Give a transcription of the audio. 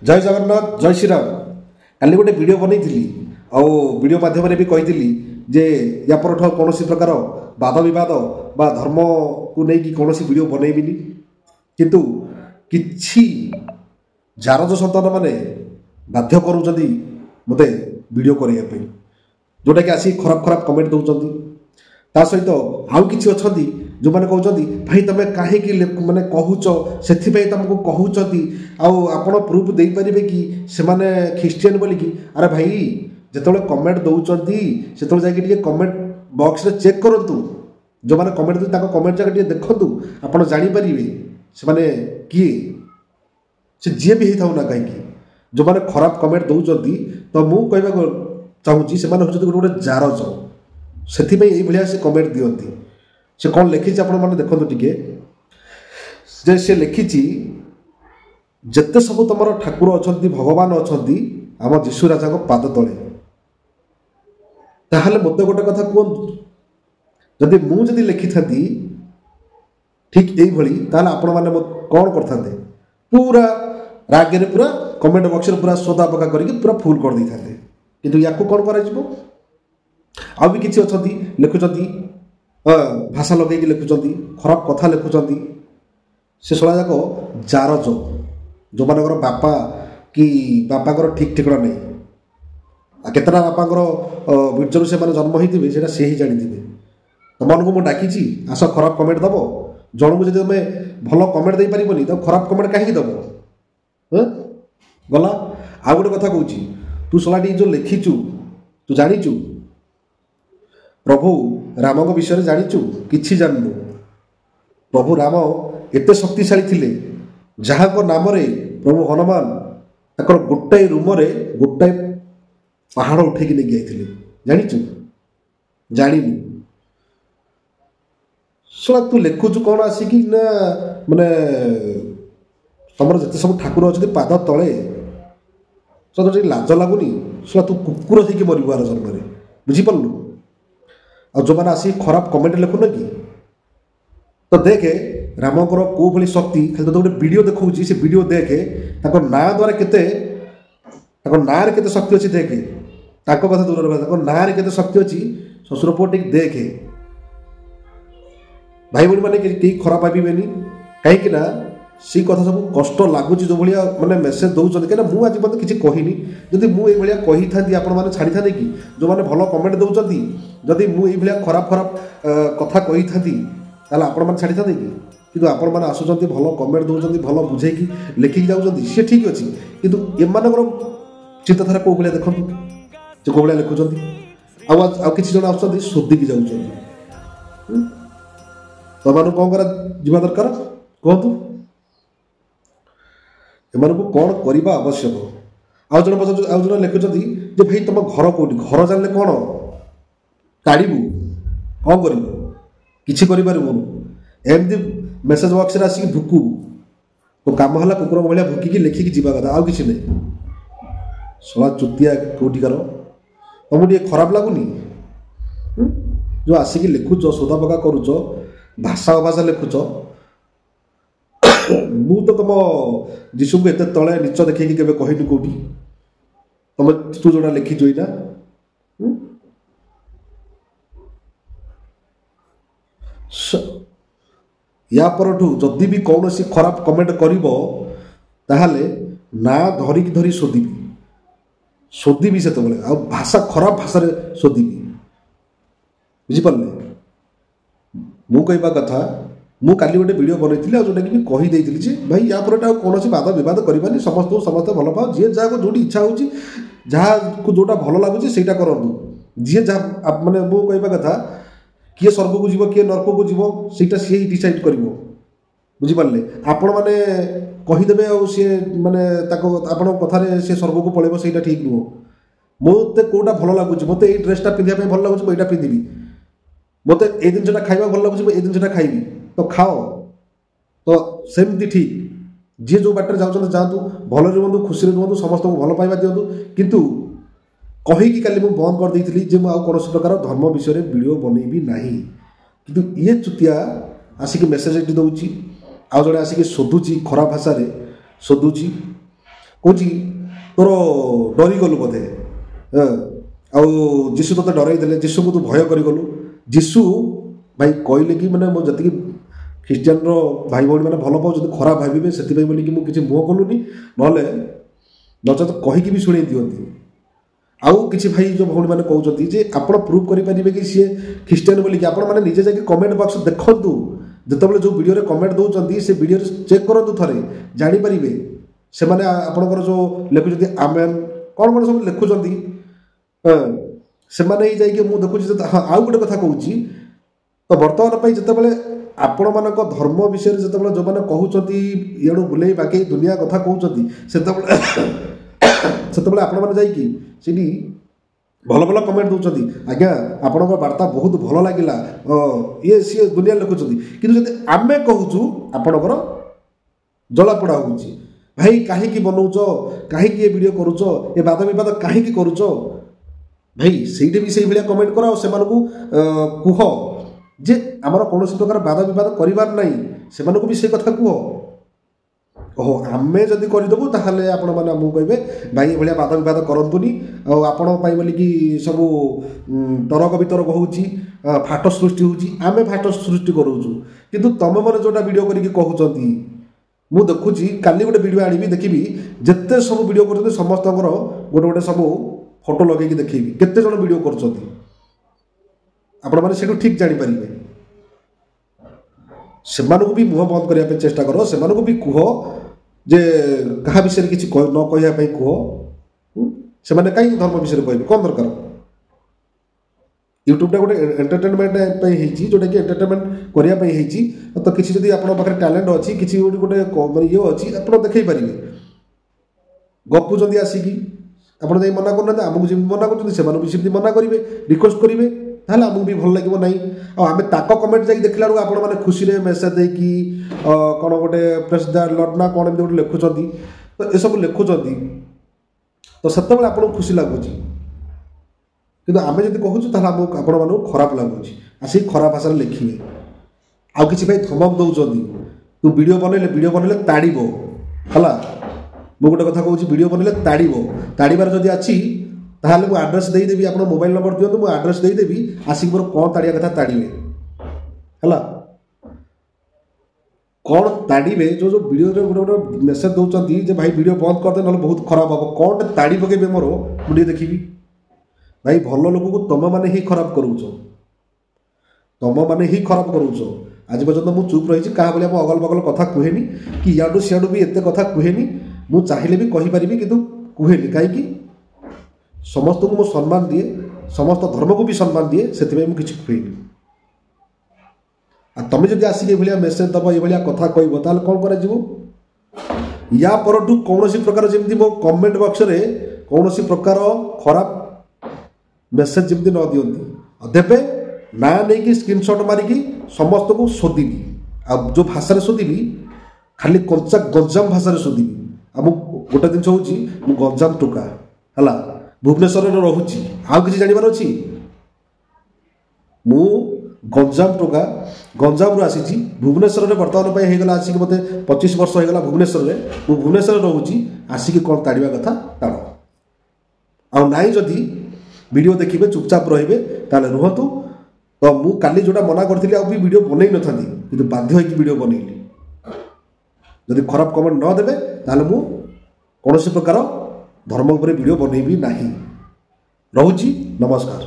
जय जगन्नाथ जय श्री राम। काली गोटे वीडियो बनई आउ वीडियो माध्यम भी कही जे या पर कौन प्रकार वाद विवाद बा धर्म को लेकिन कौन वीडियो बनईबिनी किंतु किछि जारज सन्तान मैंने बाध्य करूँ मते वीडियो करने जोटा कि आसी खराब खराब कमेंट दौरान ता सहित आउ किछि अछंती जो मैंने कहते भाई तुम कहीं मैंने कहूच से तुमको कहते आपण प्रूफ दे पारे कि से ख्रीस्टियन बोलिकी अरे भाई जिते कमेंट दौरान से जाके कमेंट बॉक्स रे चेक करूँ जो मैंने कमेंट दूँ कमेंट जगह देखूँ आप जापर से मैंने किए से जी भी होता ना कहीं जो मैंने खराब कमेंट दौरान तो मुझे कहना चाहूँगी से गोटे गोटे जारज से से कमेंट दिखती से कौन लिखी आप देखो टे से लिखी जिते सब तुम ठाकुर अच्छा भगवान अच्छा आम जीशु राजा पाद तले ताहले मत गोटे कथा कहतु जदि मुझे लिखि था ठीक यही ताहले आपण मैंने कौन करते पूरा रागे पूरा कमेंट बॉक्स रे पूरा सोदा पका करके पूरा फुल कर दे था किंतु या कौन कर भी किसी अच्छा लिखुंट भाषा लगे लिखुंट खराब कथा लिखुंट से शला जाक जारज जो मान बापा कि बापा ठीक ठिकଣା नहीं केतना बापा बीर्जर से जन्म होते से ही जानी थे तुमको मुझे डाकी आस खराब कमेंट दब जन को जब तुम भल कमेंट दे पारबनी तो खराब कमेंट कहीं दब गला आ गोटे कथा कहूँ तू शलाटी जो लिखिचु तू जानीचु प्रभु राम विषय जानीचु किछि जाननु प्रभु राम एते शक्तिशाली थिले जहाँ को नाम रे प्रभु हनुमान तकर गोटाए रूम रे गोटाए पहाड़ उठे नहीं जाइए जानीचु जानी शला तू लिखुचु कौन आसिकी ना माने तुम जिते सब ठाकुर अच्छे पाद तले सो लाज लगुनि शला तू कुकुर थी मरबू आर जन्म बुझीपारू आ जो मैंने आसी खराब कमेंट लिखुन कि तो देखे रामकर कौ भाई शक्ति खाली तो गोटे वीडियो देखा से वीडियो देखे ना द्वारा केते ना केते शक्ति अच्छी देखे कथा दूर रहा ना केते शक्ति अच्छी शशुर पुओ टी देखे भाई भाई मैंने कहीं खराब भावेनि कहीं सी कथा सब कष्ट लगुच जो भाया मैंने मेसेज दौरान कहीं मुझे आज मतलब किसी कहनी जदि मुझे कही था आपने छाड़ी था कि जो मैंने भल कमेंट दौरान जदि मुझे खराब खराब कथा कही था आपण छाड़ी था कि आपण मैंने आसुँच भल कमेंट दौरान भल बुझेकी लिखिकी जाऊँच सी ठीक अच्छे कितु एम चिंताधारा कौ भाया देखो से कौ भाया लिखुंट आ किसी जन आसुँच शोधिकी जाऊँच तुम कौन करा जीवा दरकार कहतु एम कौन करने आवश्यक आउ जन लिखुंट भाई तुम घर कौटी घर जाने कौन काढ़ू कौन कर किसी एमती मेसेज बॉक्स रे आसिक भुकु तो काम है कुकुर भाया भुकिकी लिखिकी जीवा कथा आउ किसी नहीं शला चुतिया कौटिकार तुमको टे खराब लगुनि जो आसिक लिखुच सोदा पका करुच भाषा अभाषा लिखुच मु तो तुम जीशु को एत तले नीच देखी के कहनी कौटी तुम तू जोड़ा लिखी जोईना या परठू जदि भी कौन सी खराब कमेंट कर ना धरिकी धरी शोधिबी से भाषा खराब भाषा शोधिबी बुझिपारे मु कहवा कथा मु काली गोटे वीडियो बनई जोटा कि कहीदे भाई या पर कौन वाद विवाद करवानी समस्त समस्त भल पाओ जी जहाँ जो इच्छा हो जहाँ जोटा भल लगुच से करूँ जी जहाँ मैंने मु कहवा कथा किए स्वर्ग को जीव किए नर्क को जीव सेटा सी डिसाइड कर बुझिपारे आपण मैंने कहीदेवे सी मैंने आपण कथार से स्वर्ग को पलैब से ठीक नुह मत कौटा भल लगुच मत ये ड्रेसटा पिंधा भल लगुच मुझे पिंधि मत ये जिनसा खावा भल लगुच ये जिनसा खाइबी तो खाओ तो सेमती ठीक जी जो बाटर जाऊँ जातु भल रुहतु खुशी रुहतु समस्त को भल पाइबा दिंतु किंतु कहीकि काली मुझे बंद कर देती जे मुझे कौन प्रकार धर्म विषय वीडियो बनईबी ना किंतु ये चुतिया आसिक मेसेज दौर आउ जड़े आसिक शोधुची खराब भाषा शोधुची कौच तोर डरीगलु बोधे आउ जीशु ते डरई देले जीशु को तू भय करगलु जीशु भाई कहले कि माने मो जति ख्रीस्टियन रो भाई भाई मैंने भल पाओ खराब भावे से मुझे मुह कलुनी ना नचेत कहीकि भी शुणे दिखती आउ किसी भाई जो भौणी मैंने कहते जे आप प्रूव करेंगे कि सी ख्रीस्टियन बोलिकी आप मैंने निजे जाकि कमेंट बॉक्स देखु जिते जो वीडियो कमेंट दौरान से वीडियो चेक करूँ थे जापर से आपंकर जो लिखुं आमेन कौन कौन सब लिखुंट से देखुची आउ गोटे कथा कहूँ तो बर्तमान जिते आपण मान धर्म विषय जिते जो मैंने कहते इे बुले बाकी दुनिया कथा कहते से आपण मैंने जाकि भल भल कमेंट दौरान आज्ञा आपण वार्ता बहुत भल लगिला ये सी दुनिया लिखुं कि आमे कहूँ आपणकर जलापोड़ा हो भाई कहीं बनाऊच कहीं वीडियो करुच ये वाद विवाद कहीं करुच भाई से भी से भाया कमेंट कर से कह जे आमर कौन प्रकार वाद विवाद करार ना से भी से कथा कह ओहो आमे जदि करदेबू ताहले आपण माने हमहु कहबे भाई ए भलिया वाद विवाद करंतुनी आपण पाई बोली कि सब तर्क वितर्क होउची फाट सृष्टि होउची आमे फाट सृष्टि करूछु किंतु तमे माने जोटा वीडियो करिके कहउचंती मु देखुची काली गोटे वीडियो आनिबी देखिबी जत्ते सब वीडियो करते समस्तकर गोटे गोटे सब फोटो लगेकी देखिबी केते जण वीडियो करचंती आपण माने सेटू ठीक जानि परिबे सेमानकु भी मुह बंद करने चेष्टा कर सेमानकु भी कह जे क्या विषय किसी न कहवाई कह से कहीं धर्म विषय कहे कौन दरकार यूट्यूबटा गोटे एंटरटेनमेंट जोटा कि एंटरटेनमेंट करने तो किसी जब आप टैलेंट अच्छी किसी गोटे ये अच्छी आप देखई पारे गपुंट आसिकी आप मना करना आमको जमी मना कर मना करेंगे रिक्वेस्ट करेंगे ताहले आमको भी भल लगे ना आम ताक कमेंट जाकि देखला बेलू आपण मैंने खुशी रे मेसेज देकी कौन गोटे प्रेस द लॉर्ड ना कौन एमती गोटे लिखुंट तो ये सब लिखुंट तो से आपको खुशी लगुच कि आम जब कहूँ आपण मानू खराब लगुच आसिक खराब भाषा लिखे आउ कि धमक दौरान तू वीडियो बनइले ताड़ब है मु गोटे कथा कहूँ वीडियो बनइले ताड़बार जदि अच्छी ताहले मु एड्रेस देदेवी आप मोबाइल नंबर दिखाँ मुझे एड्रेस देदेवी आसिक मोर कौन ताड़िया कथा ताड़े है कौन ताड़े जो जो वीडियो गोटे गोटे मेसेज दौरान भाई वीडियो बंद करदे ना बहुत खराब हम कौन ताड़ी पकेबे मोर मुझे देखी भाई भल लोक को तुम मैंने ही खराब करूच तुम मैंने ही खराब करूच आज पर्यटन मुझे चुप रही क्या भाई मो अगल बगल कथा कहेनी कि इडू सियाडू भी एत कथा कहेनी मुझे चाहिए भी कहीपरि कि कहेनी कहीं समस्त को मु सम्मान दिए समस्त धर्म को भी सम्मान दिए से किसी कहेनी तुम जब आसिक ये मेसेज दब ये कथा कह ताल कौन कर या परठू कौन प्रकार जमी मो कमेंट बॉक्स रे कौन प्रकार खराब मेसेज जमी न दिखती देवे ना नहीं स्क्रीनशॉट मारिकी समस्त को शोधिबी आ जो भाषा शोधिबी खाली कंचा गंजाम भाषा शोधिबी आ गोटे जिन हूँ गंजाम टोका है भुवनेश्वर रोची आउ किसी जानवर अच्छी मु गंजाम टोका गंजाम आसी भुवनेश्वर में बर्तमान होगा आसिक मत 25 वर्ष होगा भुवनेश्वर में मु भुवनेश्वर रोची आसिक कौन ताड़ा कथा ताड़ आउ नाई जदि वीडियो देखिए चुपचाप रे ताले रुहतु तो मु काली जोटा मना करी भी वीडियो बनई न था कि बाध्य होगी वीडियो बनइली जदि खराब कमेंट न देवे ताले मु कौन प्रकार धर्म उपर वीडियो बनइबी नहीं। रहुची नमस्कार।